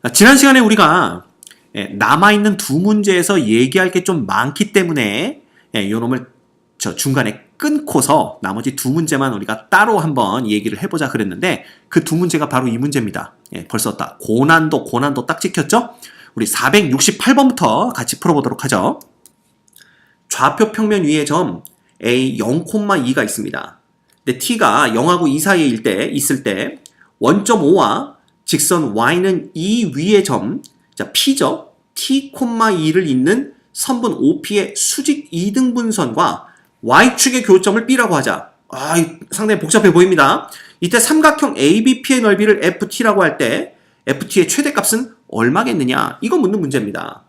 지난 시간에 우리가 남아있는 두 문제에서 얘기할 게 좀 많기 때문에 요 놈을 저 중간에 끊고서 나머지 두 문제만 우리가 따로 한번 얘기를 해보자 그랬는데 그 두 문제가 바로 이 문제입니다. 벌써 딱 고난도 딱 찍혔죠? 우리 468번부터 같이 풀어보도록 하죠. 좌표 평면 위의 점 A 0,2가 있습니다. 근데 t가 0하고 2 사이에 있을 때 원점5와 직선 y는 이 위의 점, 자 p죠. t,2를 잇는 선분 OP의 수직 이등분선과 y축의 교점을 B라고 하자. 상당히 복잡해 보입니다. 이때 삼각형 ABP의 넓이를 FT라고 할 때 FT의 최대값은 얼마겠느냐? 이거 묻는 문제입니다.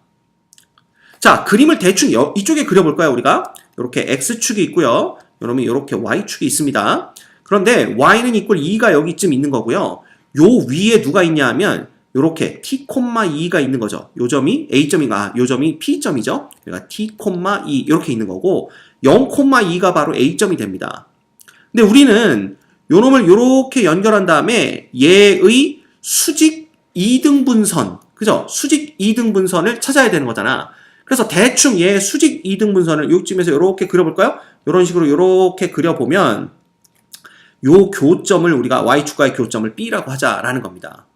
자, 그림을 대충 이쪽에 그려볼까요, 우리가? 이렇게 X축이 있고요. 요놈이 이렇게 Y축이 있습니다. 그런데 Y는 이꼴 2가 여기쯤 있는 거고요. 요 위에 누가 있냐 하면 요렇게 t,2가 있는 거죠. 요 점이 A점인가? 요 점이 P점이죠. 그러니까 t,2 이렇게 있는 거고 0,2가 바로 A점이 됩니다. 근데 우리는 요놈을 요렇게 연결한 다음에 얘의 수직 이등분선, 그죠? 수직 이등분선을 찾아야 되는 거잖아. 그래서 대충 얘 수직 이등분선을 요쯤에서 요렇게 그려볼까요? 요런 식으로 요렇게 그려보면 요 교점을 우리가 Y축과의 교점을 B라고 하자라는 겁니다.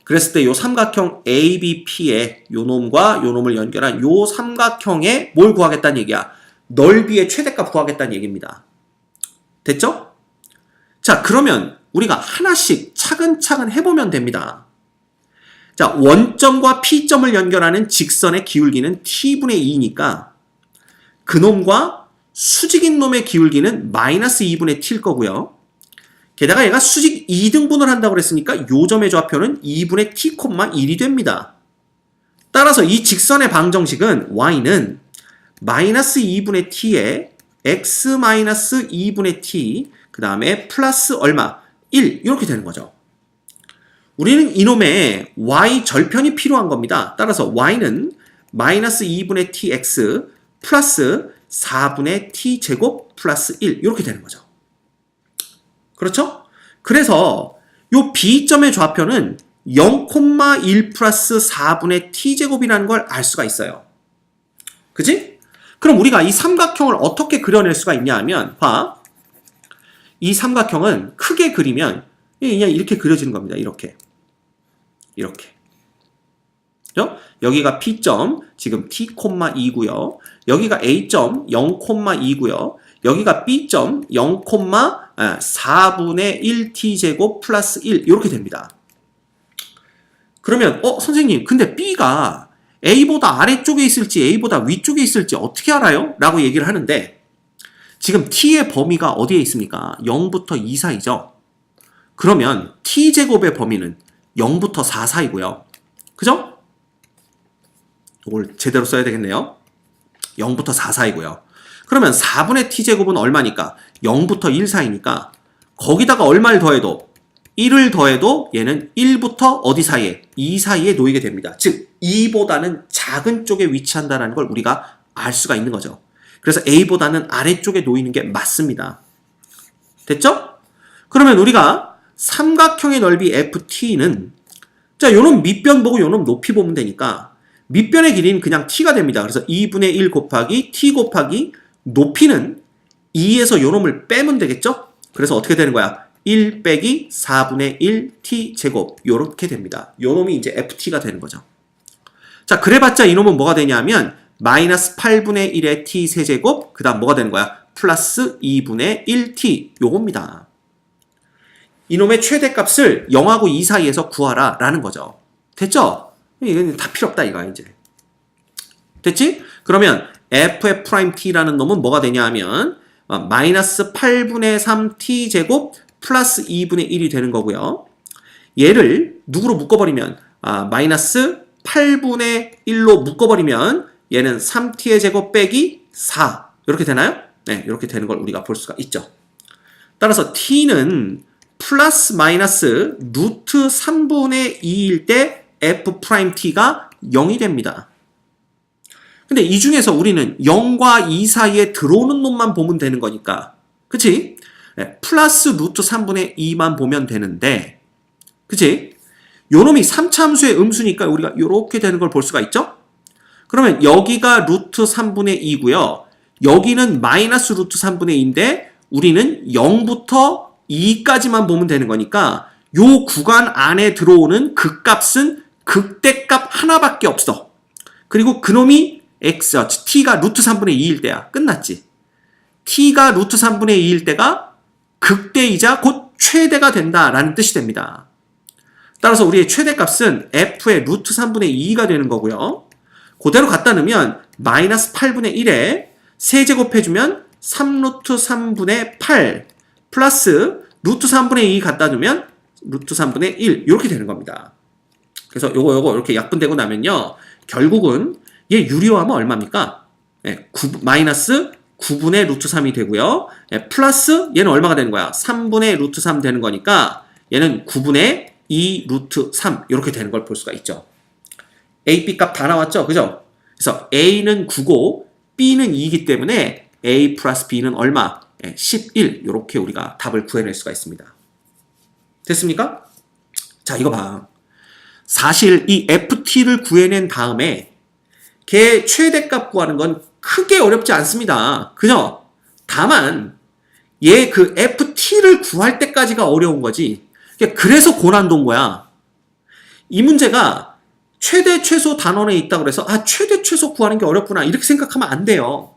그랬을 때 요 삼각형 ABP의 요 놈과 요 놈을 연결한 요 삼각형에 뭘 구하겠다는 얘기야? 넓이의 최대값 구하겠다는 얘기입니다. 됐죠? 자, 그러면 우리가 하나씩 차근차근 해보면 됩니다. 자, 원점과 P점을 연결하는 직선의 기울기는 T분의 2니까 그놈과 수직인 놈의 기울기는 마이너스 2분의 T일 거고요. 게다가 얘가 수직 2등분을 한다고 그랬으니까 요 점의 좌표는 2분의 T, 1이 됩니다. 따라서 이 직선의 방정식은 Y는 마이너스 2분의 T에 X 마이너스 2분의 T 그 다음에 플러스 얼마? 1 이렇게 되는 거죠. 우리는 이놈의 y 절편이 필요한 겁니다. 따라서 y는 마이너스 2분의 tx 플러스 4분의 t제곱 플러스 1 이렇게 되는 거죠. 그렇죠? 그래서 요 b점의 좌표는 0,1 플러스 4분의 t제곱이라는 걸 알 수가 있어요. 그치? 그럼 우리가 이 삼각형을 어떻게 그려낼 수가 있냐 하면 봐. 이 삼각형은 크게 그리면 그냥 이렇게 그려지는 겁니다. 이렇게. 그죠? 여기가 P점, 지금 T,2고요. 여기가 A점 0,2고요. 여기가 B점 0,4분의 1T제곱 플러스 1 이렇게 됩니다. 그러면 선생님 근데 B가 A보다 아래쪽에 있을지 A보다 위쪽에 있을지 어떻게 알아요? 라고 얘기를 하는데 지금 T의 범위가 어디에 있습니까? 0부터 2 사이죠? 그러면 T제곱의 범위는 0부터 4 사이고요. 그죠? 이걸 제대로 써야 되겠네요. 0부터 4 사이고요. 그러면 4분의 T제곱은 얼마니까? 0부터 1 사이니까 거기다가 얼마를 더해도 1을 더해도 얘는 1부터 어디 사이에? 2 사이에 놓이게 됩니다. 즉 2보다는 작은 쪽에 위치한다는 걸 우리가 알 수가 있는 거죠. 그래서 A보다는 아래쪽에 놓이는 게 맞습니다. 됐죠? 그러면 우리가 삼각형의 넓이 FT는 자, 요놈 밑변 보고 요놈 높이 보면 되니까 밑변의 길이는 그냥 T가 됩니다. 그래서 2분의 1 곱하기 T 곱하기 높이는 2에서 요놈을 빼면 되겠죠? 그래서 어떻게 되는 거야? 1 빼기 4분의 1 T제곱 요렇게 됩니다. 요놈이 이제 FT가 되는 거죠. 자, 그래봤자 이놈은 뭐가 되냐면 마이너스 8분의 1의 t 세제곱 그 다음 뭐가 되는 거야? 플러스 2분의 1t 요겁니다. 이놈의 최대값을 0하고 2 사이에서 구하라 라는 거죠. 됐죠? 이건 다 필요 없다 이거 이제. 됐지? 그러면 f't라는 놈은 뭐가 되냐 하면 마이너스 8분의 3t 제곱 플러스 2분의 1이 되는 거고요. 얘를 누구로 묶어버리면 마이너스 8분의 1로 묶어버리면 얘는 3t의 제곱 빼기 4 이렇게 되나요? 네, 이렇게 되는 걸 우리가 볼 수가 있죠. 따라서 t는 플러스 마이너스 루트 3분의 2일 때 f't가 0이 됩니다. 근데 이 중에서 우리는 0과 2 사이에 들어오는 놈만 보면 되는 거니까 그치? 네, 플러스 루트 3분의 2만 보면 되는데 그치? 요놈이 3차 함수의 음수니까 우리가 이렇게 되는 걸 볼 수가 있죠? 그러면 여기가 루트 3분의 2고요. 여기는 마이너스 루트 3분의 2인데 우리는 0부터 2까지만 보면 되는 거니까 요 구간 안에 들어오는 극값은 극대값 하나밖에 없어. 그리고 그놈이 t가 루트 3분의 2일 때야. 끝났지. t가 루트 3분의 2일 때가 극대이자 곧 최대가 된다라는 뜻이 됩니다. 따라서 우리의 최대값은 f의 루트 3분의 2가 되는 거고요. 그대로 갖다 넣으면 마이너스 8분의 1에 세제곱해주면 3루트 3분의 8 플러스 루트 3분의 2 갖다 주면 루트 3분의 1 이렇게 되는 겁니다. 그래서 요거 이렇게 약분되고 나면요. 결국은 얘 유리화하면 얼마입니까? 마이너스 9분의 루트 3이 되고요. 플러스 얘는 얼마가 되는 거야? 3분의 루트 3 되는 거니까 얘는 9분의 2 루트 3 이렇게 되는 걸 볼 수가 있죠. A, B 값 다 나왔죠? 그죠? 그래서 A는 9고 B는 2이기 때문에 A 플러스 B는 얼마? 11 이렇게 우리가 답을 구해낼 수가 있습니다. 됐습니까? 자, 이거 봐. 사실 이 FT를 구해낸 다음에 걔 최대값 구하는 건 크게 어렵지 않습니다. 그죠? 다만 얘 그 FT를 구할 때까지가 어려운 거지. 그래서 고난도인 거야. 이 문제가 최대 최소 단원에 있다고 그래서 최대 최소 구하는 게 어렵구나 이렇게 생각하면 안 돼요.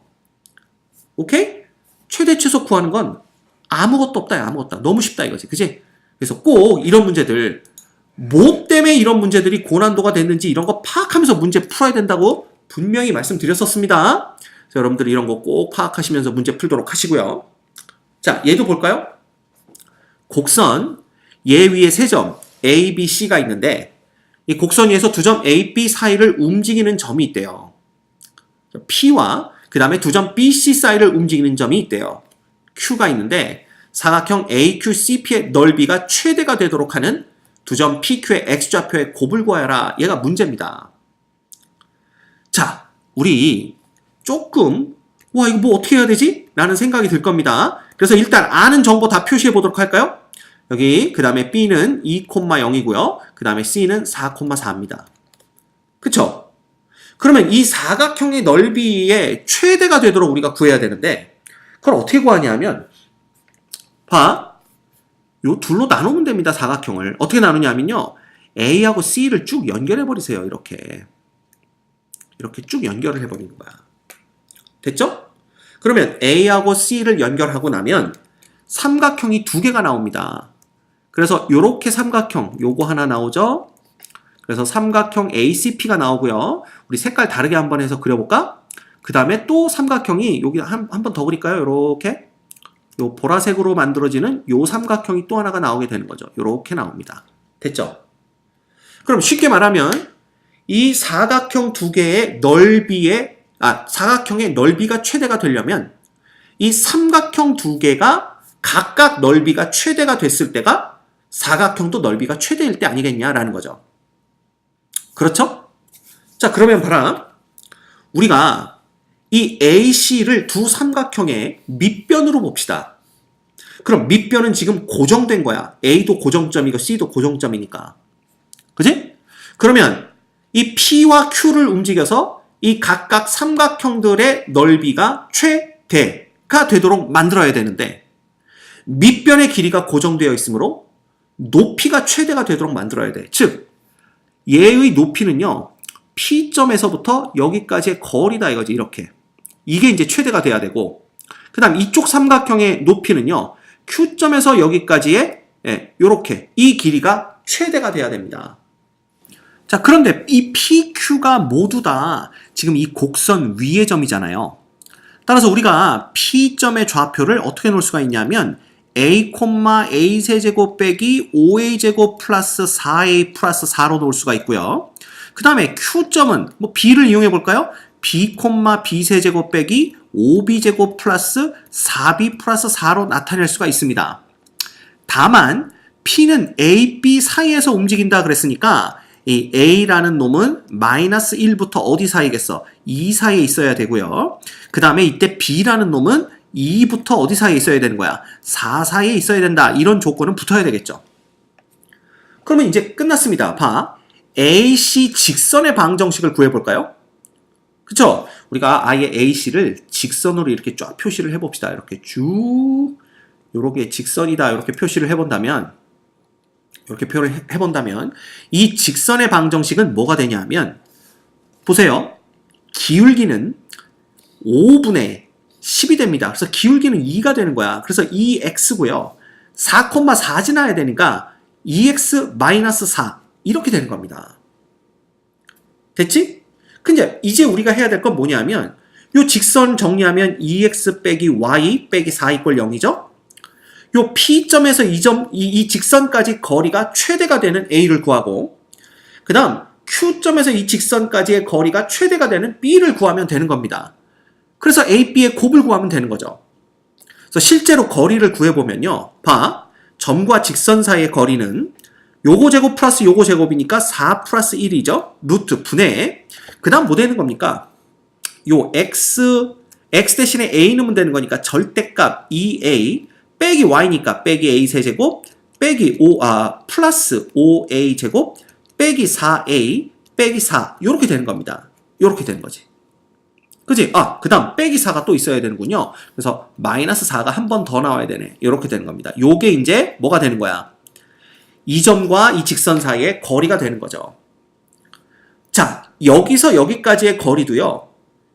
오케이? 최대 최소 구하는 건 아무것도 없다. 아무것도 없다. 너무 쉽다 이거지. 그치? 그래서 꼭 이런 문제들 뭐 때문에 이런 문제들이 고난도가 됐는지 이런 거 파악하면서 문제 풀어야 된다고 분명히 말씀드렸었습니다. 그래서 여러분들 이런 거 꼭 파악하시면서 문제 풀도록 하시고요. 자, 얘도 볼까요? 곡선 얘 위에 세 점 A, B, C가 있는데 이 곡선 위에서 두 점 A, B 사이를 움직이는 점이 있대요. P와 그 다음에 두 점 B, C 사이를 움직이는 점이 있대요. Q가 있는데 사각형 AQCP의 넓이가 최대가 되도록 하는 두 점 PQ의 X좌표의 곱을 구하여라. 얘가 문제입니다. 자, 우리 조금 이거 뭐 어떻게 해야 되지? 라는 생각이 들 겁니다. 그래서 일단 아는 정보 다 표시해 보도록 할까요? 여기 그 다음에 B는 2,0이고요. 그 다음에 C는 4,4입니다. 그쵸? 그러면 이 사각형의 넓이의 최대가 되도록 우리가 구해야 되는데 그걸 어떻게 구하냐면 봐. 요 둘로 나누면 됩니다. 사각형을. 어떻게 나누냐면요. A하고 C를 쭉 연결해 버리세요. 이렇게 쭉 연결을 해버리는 거야. 됐죠? 그러면 A하고 C를 연결하고 나면 삼각형이 두 개가 나옵니다. 그래서 요렇게 삼각형 요거 하나 나오죠? 그래서 삼각형 ACP가 나오고요. 우리 색깔 다르게 한번 해서 그려볼까? 그 다음에 또 삼각형이 여기 한 번 더 그릴까요? 요렇게 요 보라색으로 만들어지는 요 삼각형이 또 하나가 나오게 되는 거죠. 요렇게 나옵니다. 됐죠? 그럼 쉽게 말하면 이 사각형 두 개의 사각형의 넓이가 최대가 되려면 이 삼각형 두 개가 각각 넓이가 최대가 됐을 때가 사각형도 넓이가 최대일 때 아니겠냐라는 거죠. 그렇죠? 자, 그러면 봐라. 우리가 이 AC를 두 삼각형의 밑변으로 봅시다. 그럼 밑변은 지금 고정된 거야. A도 고정점이고 C도 고정점이니까. 그지? 그러면 이 P와 Q를 움직여서 이 각각 삼각형들의 넓이가 최대가 되도록 만들어야 되는데 밑변의 길이가 고정되어 있으므로 높이가 최대가 되도록 만들어야 돼. 즉 얘의 높이는요. P점에서부터 여기까지의 거리다 이거지. 이렇게. 이게 이제 최대가 돼야 되고 그 다음 이쪽 삼각형의 높이는요. Q점에서 여기까지의 요렇게 이 길이가 최대가 돼야 됩니다. 자, 그런데 이 PQ가 모두 다 지금 이 곡선 위의 점이잖아요. 따라서 우리가 P점의 좌표를 어떻게 놓을 수가 있냐면 A, A 세제곱 빼기 5A제곱 플러스 4A 플러스 4로 놓을 수가 있고요. 그 다음에 Q점은 B를 이용해 볼까요? B, B 세제곱 빼기 5B제곱 플러스 4B 플러스 4로 나타낼 수가 있습니다. 다만 P는 A, B 사이에서 움직인다 그랬으니까 이 A라는 놈은 마이너스 1부터 어디 사이겠어? 2 사이에 있어야 되고요. 그 다음에 이때 B라는 놈은 2부터 어디 사이에 있어야 되는 거야? 4 사이에 있어야 된다. 이런 조건은 붙어야 되겠죠. 그러면 이제 끝났습니다. 봐. AC 직선의 방정식을 구해볼까요? 그쵸? 우리가 아예 AC를 직선으로 이렇게 쫙 표시를 해봅시다. 이렇게 쭉 요렇게 직선이다 이렇게 표시를 해본다면 이렇게 표를 해본다면 이 직선의 방정식은 뭐가 되냐면 보세요. 기울기는 5분의 10이 됩니다. 그래서 기울기는 2가 되는 거야. 그래서 2x고요. 4,4 지나야 되니까 2x-4 이렇게 되는 겁니다. 됐지? 근데 이제 우리가 해야 될 건 뭐냐면 요 직선 정리하면 2x 빼기 y 빼기 4 이꼴 0이죠? 요 P점에서 이 직선까지 거리가 최대가 되는 A를 구하고 그 다음 Q점에서 이 직선까지의 거리가 최대가 되는 B를 구하면 되는 겁니다. 그래서 A, B의 곱을 구하면 되는 거죠. 그래서 실제로 거리를 구해보면요. 봐. 점과 직선 사이의 거리는 요거 제곱 플러스 요거 제곱이니까 4 플러스 1이죠. 루트 분의 그 다음 뭐 되는 겁니까? 요 X 대신에 A 넣으면 되는 거니까 절대값 2A 빼기 Y니까 빼기 A 세제곱 빼기 플러스 5A 제곱 빼기 4A 빼기 4 요렇게 되는 겁니다. 요렇게 되는 거지. 그지? 그 다음 빼기 4가 또 있어야 되는군요. 그래서 마이너스 4가 한 번 더 나와야 되네. 요렇게 되는 겁니다. 요게 이제 뭐가 되는 거야? 이 점과 이 직선 사이의 거리가 되는 거죠. 자, 여기서 여기까지의 거리도요.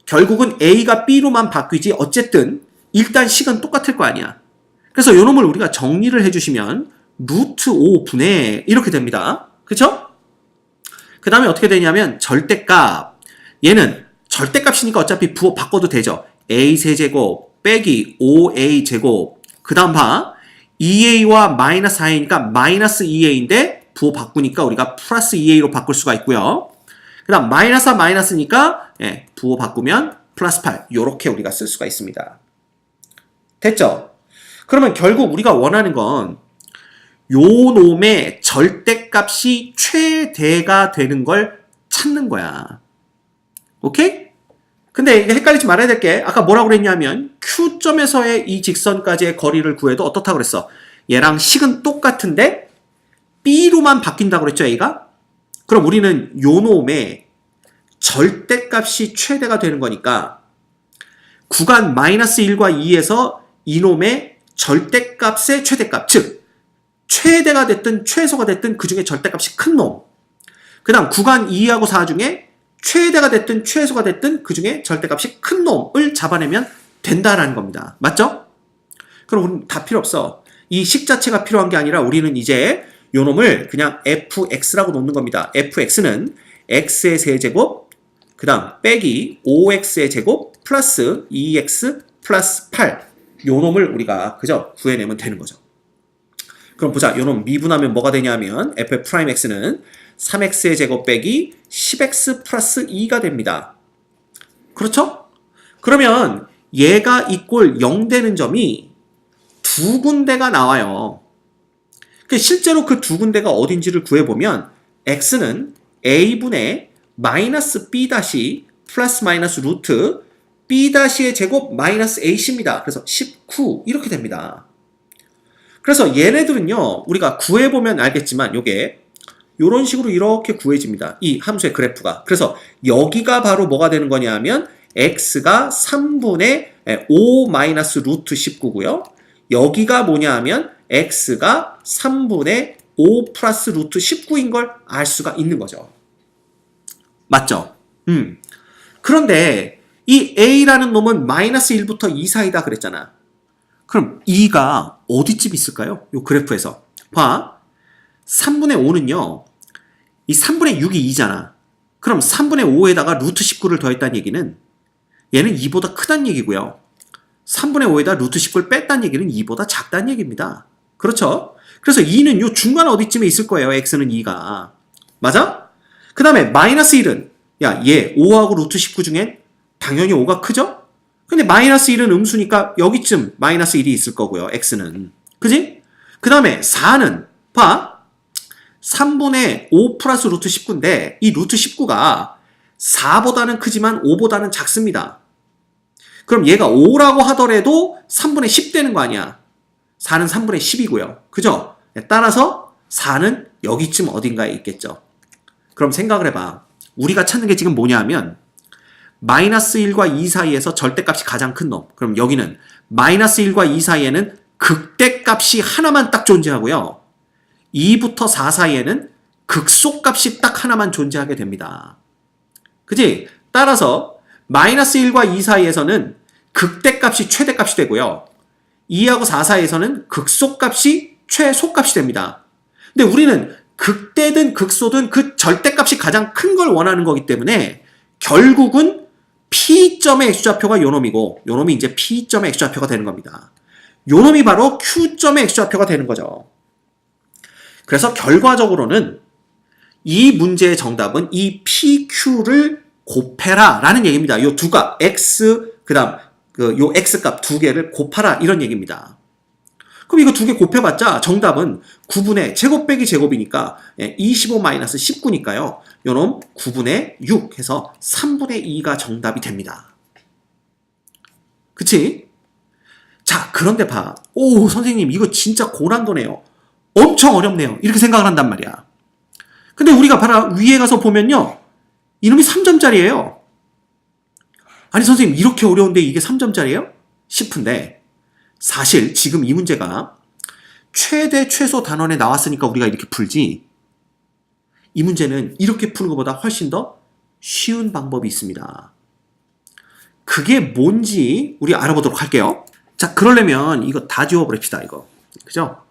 결국은 A가 B로만 바뀌지 어쨌든 일단 식은 똑같을 거 아니야. 그래서 요 놈을 우리가 정리를 해주시면 루트 5분의 이렇게 됩니다. 그쵸? 그 다음에 어떻게 되냐면 절대값 얘는 절대값이니까 어차피 부호 바꿔도 되죠. A 세제곱 빼기 5A 제곱 그 다음 봐 2A와 마이너스 4A니까 마이너스 2A인데 부호 바꾸니까 우리가 플러스 2A로 바꿀 수가 있고요. 그 다음 마이너스와 마이너스니까 부호 바꾸면 플러스 8 요렇게 우리가 쓸 수가 있습니다. 됐죠? 그러면 결국 우리가 원하는 건 요 놈의 절대값이 최대가 되는 걸 찾는 거야. 오케이? 근데 이게 헷갈리지 말아야 될 게 아까 뭐라고 그랬냐면 Q점에서의 이 직선까지의 거리를 구해도 어떻다고 그랬어? 얘랑 식은 똑같은데 B로만 바뀐다고 그랬죠, A가? 그럼 우리는 요 놈의 절대값이 최대가 되는 거니까 구간 마이너스 1과 2에서 이놈의 절대값의 최대값, 즉 최대가 됐든 최소가 됐든 그 중에 절대값이 큰 놈. 그 다음 구간 2하고 4 중에 최대가 됐든 최소가 됐든 그 중에 절대값이 큰 놈을 잡아내면 된다라는 겁니다. 맞죠? 그럼 우리는 다 필요 없어. 이 식 자체가 필요한 게 아니라 우리는 이제 요 놈을 그냥 fx라고 놓는 겁니다. fx는 x의 세제곱 그 다음 빼기 5x의 제곱 플러스 2x 플러스 8 요 놈을 우리가 그저 구해내면 되는 거죠. 그럼 보자. 요 놈 미분하면 뭐가 되냐면 f'x는 3x의 제곱 빼기 10x 플러스 2가 됩니다. 그렇죠? 그러면 얘가 이꼴 0 되는 점이 두 군데가 나와요. 실제로 그 두 군데가 어딘지를 구해보면 x는 a분의 마이너스 b 다시 플러스 마이너스 루트 b 다시의 제곱 마이너스 ac입니다. 그래서 19 이렇게 됩니다. 그래서 얘네들은요 우리가 구해보면 알겠지만 요게 요런 식으로 이렇게 구해집니다. 이 함수의 그래프가. 그래서 여기가 바로 뭐가 되는 거냐 하면 x가 3분의 5 마이너스 루트 19고요. 여기가 뭐냐 하면 x가 3분의 5 플러스 루트 19인 걸 알 수가 있는 거죠. 맞죠? 그런데 이 a라는 놈은 마이너스 1부터 2 사이다 그랬잖아. 그럼 2가 어디쯤 있을까요? 요 그래프에서. 봐. 3분의 5는요. 이 3분의 6이 2잖아. 그럼 3분의 5에다가 루트 19를 더했다는 얘기는 얘는 2보다 크다는 얘기고요. 3분의 5에다 루트 19를 뺐다는 얘기는 2보다 작다는 얘기입니다. 그렇죠? 그래서 2는 요 중간 어디쯤에 있을 거예요. x는 2가. 맞아? 그 다음에 마이너스 1은 야, 얘 5하고 루트 19 중엔 당연히 5가 크죠? 근데 마이너스 1은 음수니까 여기쯤 마이너스 1이 있을 거고요. x는. 그지? 그 다음에 4는 봐. 3분의 5 플러스 루트 19인데 이 루트 19가 4보다는 크지만 5보다는 작습니다. 그럼 얘가 5라고 하더라도 3분의 10 되는 거 아니야. 4는 3분의 10이고요. 그죠? 따라서 4는 여기쯤 어딘가에 있겠죠. 그럼 생각을 해봐. 우리가 찾는 게 지금 뭐냐 하면 마이너스 1과 2 사이에서 절대값이 가장 큰 놈. 그럼 여기는 마이너스 1과 2 사이에는 극대값이 하나만 딱 존재하고요. 2부터 4 사이에는 극소값이 딱 하나만 존재하게 됩니다. 그치? 따라서 마이너스 1과 2 사이에서는 극대값이 최대값이 되고요. 2하고 4 사이에서는 극소값이 최소값이 됩니다. 근데 우리는 극대든 극소든 그 절대값이 가장 큰 걸 원하는 거기 때문에 결국은 P점의 X좌표가 요놈이고 요놈이 이제 P점의 X좌표가 되는 겁니다. 요놈이 바로 Q점의 X좌표가 되는 거죠. 그래서 결과적으로는 이 문제의 정답은 이 PQ를 곱해라 라는 얘기입니다. 요 두 값 X 그 다음 요 X값 두 개를 곱하라 이런 얘기입니다. 그럼 이거 두 개 곱해봤자 정답은 9분의 제곱 빼기 제곱이니까 25-19니까요. 요놈 9분의 6 해서 3분의 2가 정답이 됩니다. 그치? 자, 그런데 봐. 오, 선생님 이거 진짜 고난도네요. 엄청 어렵네요. 이렇게 생각을 한단 말이야. 근데 우리가 바로 위에 가서 보면요. 이놈이 3점짜리예요. 아니 선생님 이렇게 어려운데 이게 3점짜리예요? 싶은데 사실 지금 이 문제가 최대 최소 단원에 나왔으니까 우리가 이렇게 풀지 이 문제는 이렇게 푸는 것보다 훨씬 더 쉬운 방법이 있습니다. 그게 뭔지 우리 알아보도록 할게요. 자, 그러려면 이거 다 지워버립시다. 이거 그죠?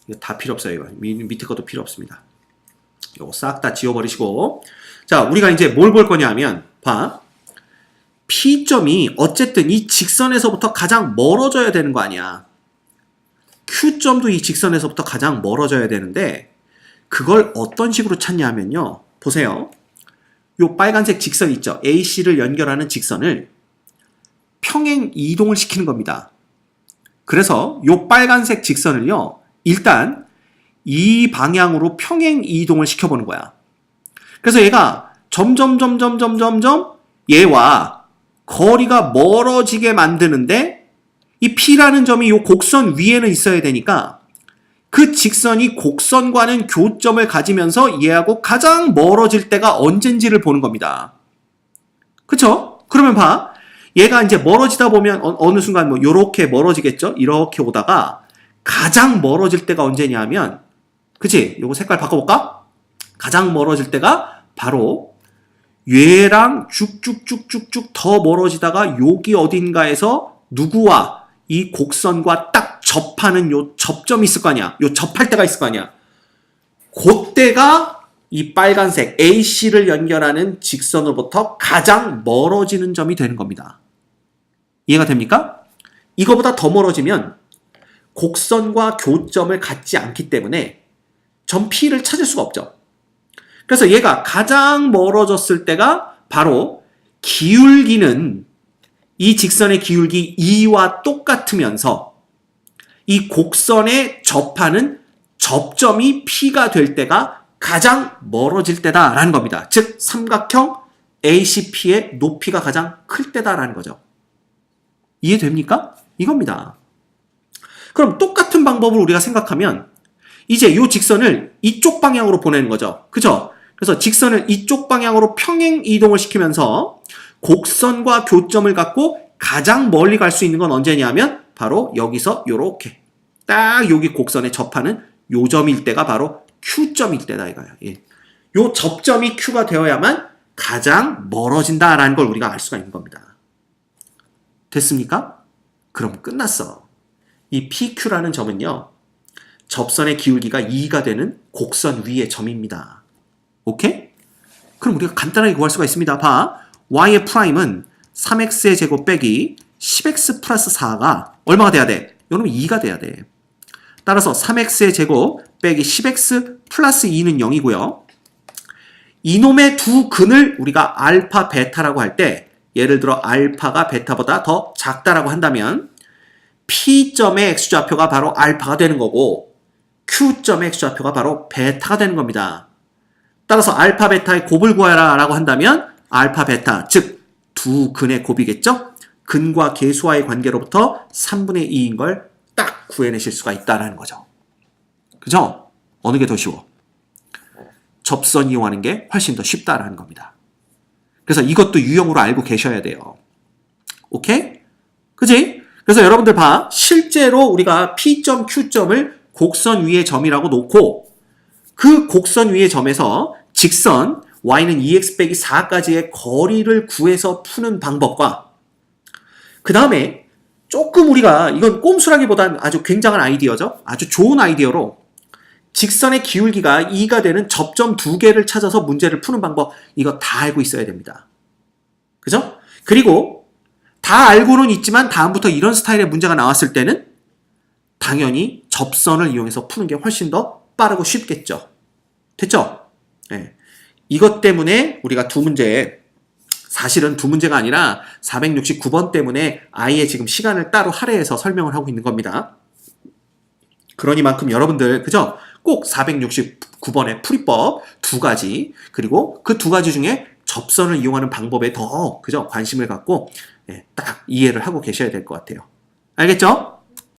이거 다 필요 없어요. 이거 밑에 것도 필요 없습니다. 이거 싹 다 지워버리시고 자, 우리가 이제 뭘 볼 거냐 하면 봐. P점이 어쨌든 이 직선에서부터 가장 멀어져야 되는 거 아니야. Q점도 이 직선에서부터 가장 멀어져야 되는데 그걸 어떤 식으로 찾냐 하면요. 보세요. 요 빨간색 직선 있죠. AC를 연결하는 직선을 평행 이동을 시키는 겁니다. 그래서 요 빨간색 직선을요. 일단 이 방향으로 평행 이동을 시켜보는 거야. 그래서 얘가 점점 얘와 거리가 멀어지게 만드는데 이 P라는 점이 이 곡선 위에는 있어야 되니까 그 직선이 곡선과는 교점을 가지면서 얘하고 가장 멀어질 때가 언젠지를 보는 겁니다. 그쵸? 그러면 봐. 얘가 이제 멀어지다 보면 어느 순간 뭐 요렇게 멀어지겠죠? 이렇게 오다가 가장 멀어질 때가 언제냐 하면 그치? 요거 색깔 바꿔볼까? 가장 멀어질 때가 바로 얘랑 쭉쭉쭉쭉쭉 더 멀어지다가 여기 어딘가에서 누구와 이 곡선과 딱 접하는 요 접점이 있을 거 아니야. 요 접할 때가 있을 거 아니야. 그때가 이 빨간색 AC를 연결하는 직선으로부터 가장 멀어지는 점이 되는 겁니다. 이해가 됩니까? 이거보다 더 멀어지면 곡선과 교점을 갖지 않기 때문에 점 P를 찾을 수가 없죠. 그래서 얘가 가장 멀어졌을 때가 바로 기울기는 이 직선의 기울기 2와 똑같으면서 이 곡선에 접하는 접점이 P가 될 때가 가장 멀어질 때다라는 겁니다. 즉 삼각형 ACP의 높이가 가장 클 때다라는 거죠. 이해됩니까? 이겁니다. 그럼 똑같은 방법을 우리가 생각하면 이제 이 직선을 이쪽 방향으로 보내는 거죠. 그죠? 그래서 직선을 이쪽 방향으로 평행 이동을 시키면서 곡선과 교점을 갖고 가장 멀리 갈 수 있는 건 언제냐면 바로 여기서 요렇게 딱 여기 곡선에 접하는 요 점일 때가 바로 Q점일 때다 이거야. 예. 요 접점이 Q가 되어야만 가장 멀어진다라는 걸 우리가 알 수가 있는 겁니다. 됐습니까? 그럼 끝났어. 이 PQ라는 점은요. 접선의 기울기가 2가 되는 곡선 위의 점입니다. 오케이? 그럼 우리가 간단하게 구할 수가 있습니다. 봐. y의 프라임은 3x의 제곱 빼기 10x 플러스 4가 얼마가 돼야 돼? 이놈은 2가 돼야 돼. 따라서 3x의 제곱 빼기 10x 플러스 2는 0이고요. 이놈의 두 근을 우리가 알파, 베타라고 할 때 예를 들어 알파가 베타보다 더 작다라고 한다면 P점의 x좌표가 바로 알파가 되는 거고 Q점의 x좌표가 바로 베타가 되는 겁니다. 따라서 알파, 베타의 곱을 구하라 라고 한다면 알파, 베타, 즉 두 근의 곱이겠죠? 근과 계수와의 관계로부터 3분의 2인 걸 딱 구해내실 수가 있다는 거죠. 그죠? 어느 게 더 쉬워? 접선 이용하는 게 훨씬 더 쉽다라는 겁니다. 그래서 이것도 유형으로 알고 계셔야 돼요. 오케이? 그지? 그래서 여러분들 봐. 실제로 우리가 P.Q점을 곡선 위의 점이라고 놓고 그 곡선 위의 점에서 직선 y는 2x 빼기 4까지의 거리를 구해서 푸는 방법과 그 다음에 조금 우리가 이건 꼼수라기보단 아주 굉장한 아이디어죠. 아주 좋은 아이디어로 직선의 기울기가 2가 되는 접점 2개를 찾아서 문제를 푸는 방법 이거 다 알고 있어야 됩니다. 그죠? 그리고 다 알고는 있지만 다음부터 이런 스타일의 문제가 나왔을 때는 당연히 접선을 이용해서 푸는 게 훨씬 더 빠르고 쉽겠죠. 됐죠? 네. 이것 때문에 우리가 두 문제 사실은 두 문제가 아니라 469번 때문에 아예 지금 시간을 따로 할애해서 설명을 하고 있는 겁니다. 그러니만큼 여러분들 그죠? 꼭 469번의 풀이법 두 가지 그리고 그 두 가지 중에 접선을 이용하는 방법에 더 그죠? 관심을 갖고 딱 이해를 하고 계셔야 될 것 같아요. 알겠죠?